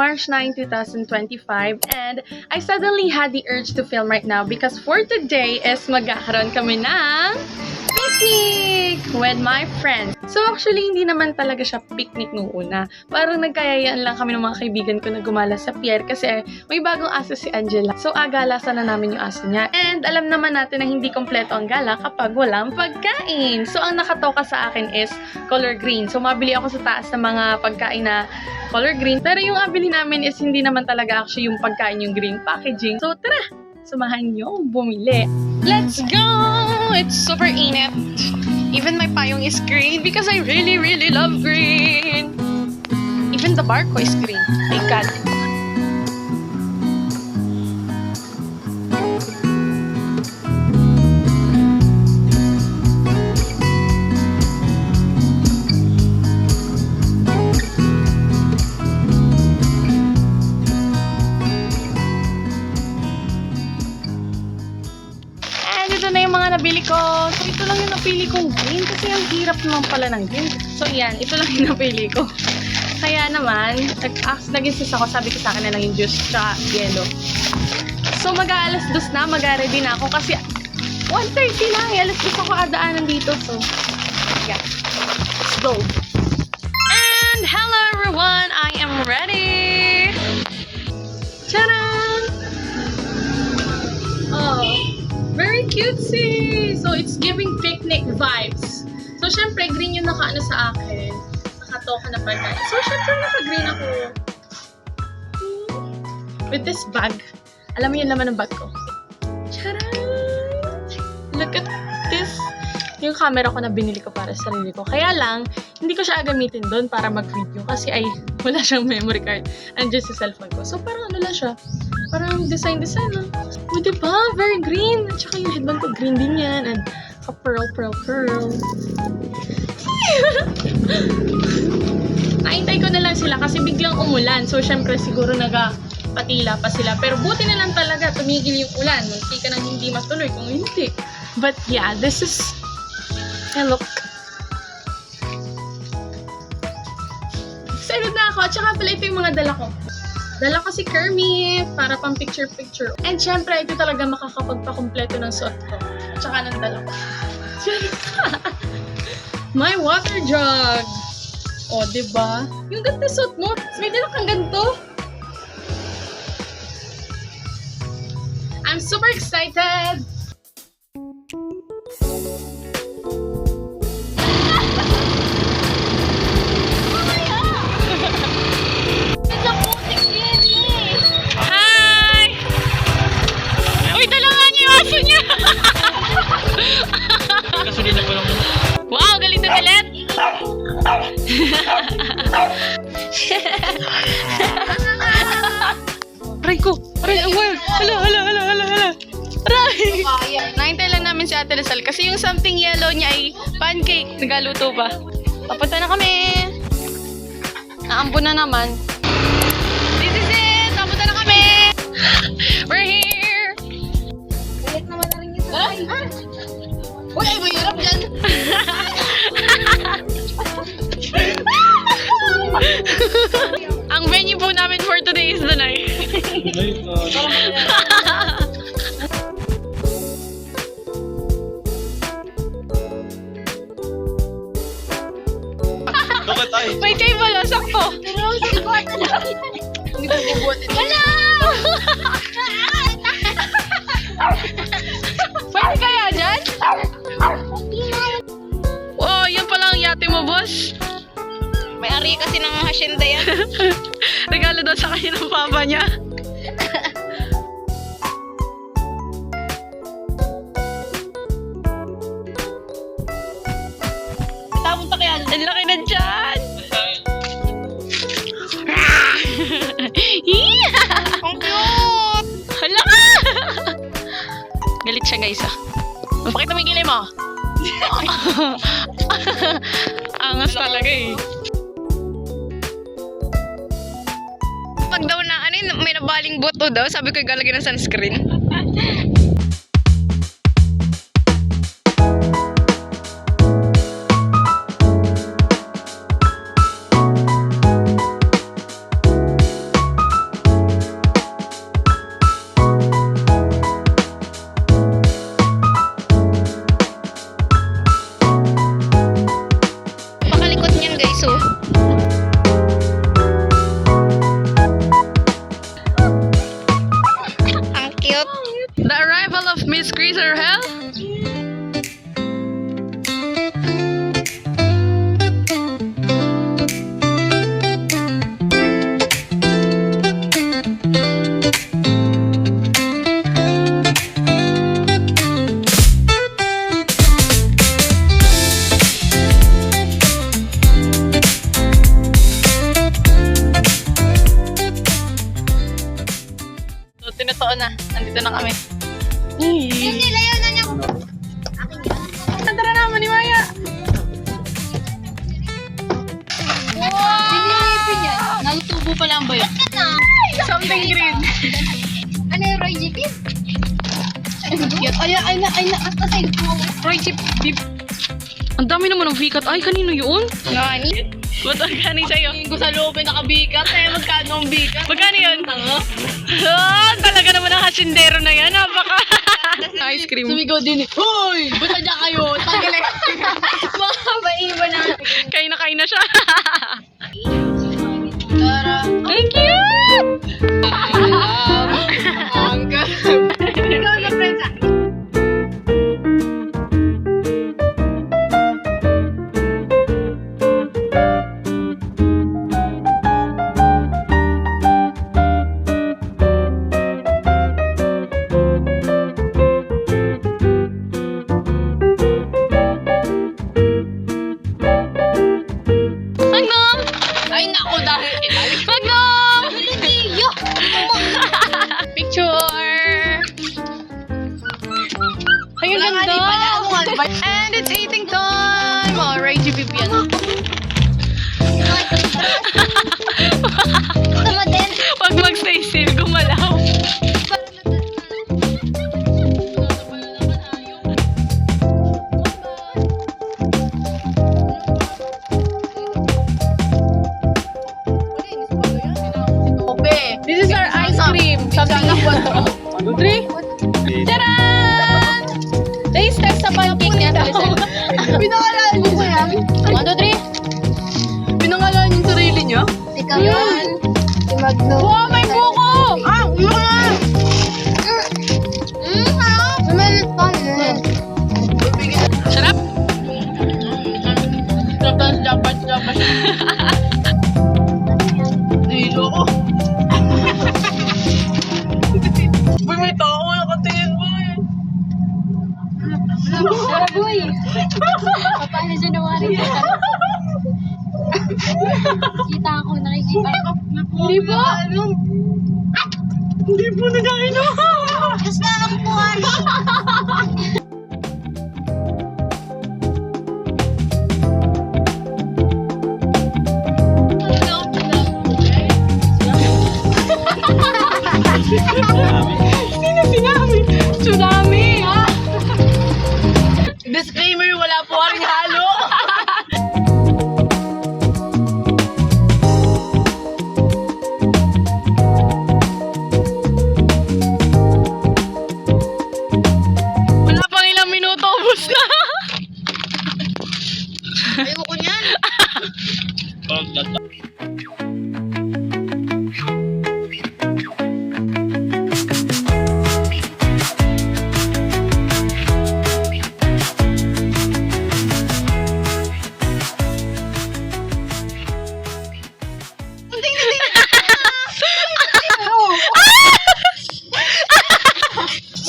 March 9, 2025, and I suddenly had the urge to film right now because for today is magkakaroon kami ng picnic with my friends. So actually, hindi naman talaga siya picnic nung una. Parang nagkayayaan lang kami ng mga kaibigan ko na gumala sa pier kasi may bagong aso si Angela. So agalasan na namin yung aso niya. And alam naman natin na hindi kompleto ang gala kapag walang pagkain. So ang nakatoka sa akin is color green. So mabili ako sa taas ng mga pagkain na color green. Pero yung abili namin is hindi naman talaga actually yung pagkain yung green packaging. So tara, samahan niyo bumili. Let's go! It's super init. Even my payong is green because I really, really love green. Even the barko is green. My God. Ito na yung mga nabili ko. So, ito lang yung napili kong green kasi ang hirap naman pala ng green. So, yan. Ito lang yung napili ko. Kaya naman, nag-insist ako. Sabi ko sa akin na lang yung juice sa yellow. So, mag-aalas 2 na. Mag-ready na ako kasi 1:30 lang. Alas 2 ako adaanan dito. So, yeah. Let's go. And hello everyone! I am ready! Charan! Oh. Very cutesy! So, it's giving picnic vibes. So, syempre, green yung nakaano sa akin. Nakatoka na pagkain. So, syempre, naka-green ako. With this bag. Alam mo yun naman ng bag ko. Charan! Look at this! Yung camera ko na binili ko para sa sarili ko. Kaya lang, hindi ko siya gamitin doon para mag-video. Kasi wala siyang memory card. Andiyan sa cellphone ko. So, parang ano lang siya. Parang design lang. O, diba? Very green. At saka yung headband ko, green din yan. And pearl. Naintay ko na lang sila kasi biglang umulan. So, syempre, siguro nagpatila pa sila. Pero buti na lang talaga, tumigil yung ulan. Munti ka nang hindi matuloy kung hindi. But yeah, this is... And look. Excited na ako. At saka pala ito yung mga dala ko. Dala ko si Kermit para pang picture-picture. And syempre, ito talaga makakapagpakumpleto ng suot ko. At saka ng dala ko. My water jug! O, diba? Yung ganda suot mo. May dala kang ganito. I'm super excited! Wow, galing na galit! Aray ko! Aray, ang wild! Hala! Aray! Naintay lang namin si Ate Rizal kasi yung something yellow niya ay pancake. Nagaluto pa. Papunta na kami! Naambo na naman. This is it! Papunta na kami! We're here! Ulit naman na rin yung sabay. Uy, ay mahirap dyan! Ang venue po namin for today is Danay. May table, sakto. Pero sa ibuatan na. Hindi ko bubuhatin. Wala! Pwede kaya dyan? Oh, yan pala ang yate mo, boss. May ari kasi ng hasyenda yan. Regalo daw sa kanya ng papa niya. Tapunta kaya dyan. Ang laki na dyan. Ang cute! Hala ka! Galit siya, guys, ah. Mapakita mo yung kilay mo. Angas talaga, eh. Pag daw na, may nabaling boto daw, sabi ko igalagay ng sunscreen. Dito na kami. Yun nila yun na niya. Tara naman ni Maya. Pinilipin yan. Natutubo pa lang ba yun? Something green. Ano yung Roy G. Ay na. Asta sa ito. Roy chip dip. Ang dami naman ng bikat. Ay, kanino yun? Nani? Ba't ang gani sa'yo? Tingin ko sa loob ay nakabikat. Magkano ang bikat? Magkano yun? Talaga naman ang hasindero na yan. Napaka ice cream. Sumigaw din eh. Hoy! Basta dyan kayo. Tagalan. Mga maiwan na. Kain na siya. Tara. Thank you! Ang Ikaw na, friends. Magnum! Ay, nako dahil. Magnum! Liliyo! Picture! Ayun, ganda! And it's eating time! Oh, Ray GBB yan. Tama din. Pag mag-stay still, gumalaw. This is our ice cream. Something like 1, 2, 3. Charan! Taste test sa pancake niya. Pinangalaan niyo ko yan. 1, 2, 3. Pinangalaan yung sarili niya? Ikaw yan. Si Magno. Wow, may buko! Ah, umak! Harap. Meron pa yun. Sarap? Dapat. Nilo ko. Uy, may tao. Nakatingin mo eh. Boy! Paano siya nawari ka? Nakikita ko. Hindi po! Hindi po nagkainom! Gusto na lang po. Sino sinabi? Tsunami! Ha? Disclaimer, wala po kaming halo. Wala pang ilang minuto, ubus na! Ayoko niyan.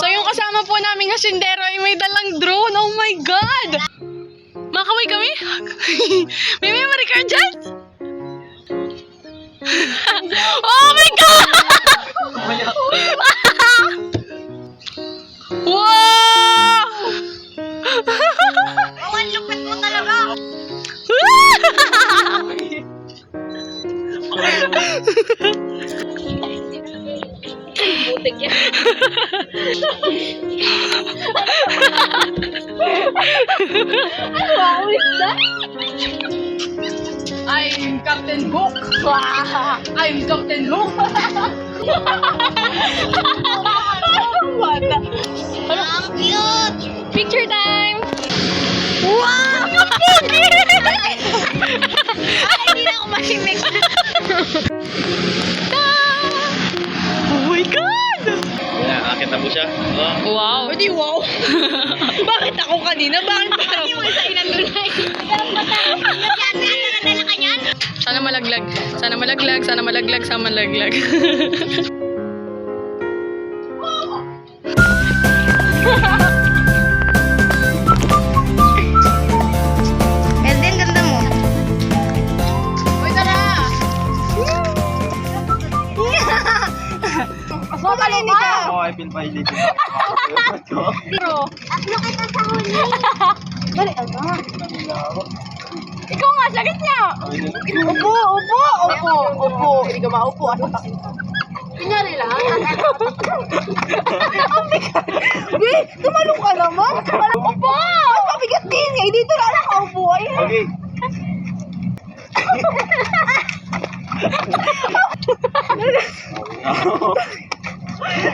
So yung kasama po naming hasindero ay may dalang drone. Oh my God! Makaway kami? May memory card dyan? Oh my God! Wow! Ang lupit mo talaga. Butik yan. Wow, is that? I'm Captain Hook. I'm Captain Hook. Bata. Ang cute. Picture time! Wow! Pogi! Hindi na ako masimik. Oh my God! Nakakita mo siya? Oh. Wow! Pwede wow. Bakit ako kanina? Bakit parang yung isa inandun na Nadala ka niyan? Sana malaglag. Sana malaglag. Sana malaglag. Sana malaglag. Ganda yung ganda mo. Uy, tara! Bumalik ka! Oh, I feel violated. Dali, anak. Ikaw nga, sakit niya. Upo. Hindi ka maupo. Kunyari lang. Be, tumalong ka naman. Upo! Ang mabigat din eh. Dito na nakaupo. Ayun. Okay.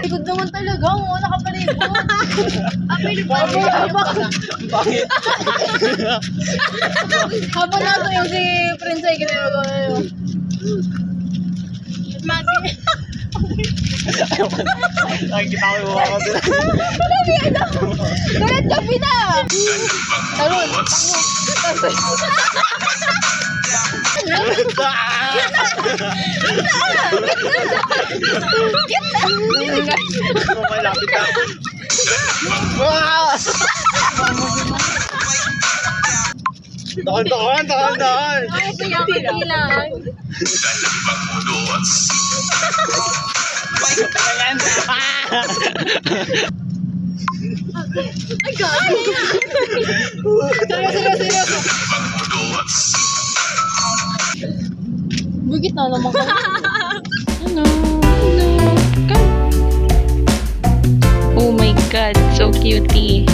Likod naman talaga. Oo, nakapalikod. Bakit? Habang nato yung si Prince ay ginagawa yun. Nakikita ko yung mga ko sila. Galit ka pina! Talon, Malapit na. Wow! Tahan. Ay, pinapinilang. Ayan. Ay, God! Seryoso. Bugit na naman ka. Hello. Come. Oh my God, so cutie.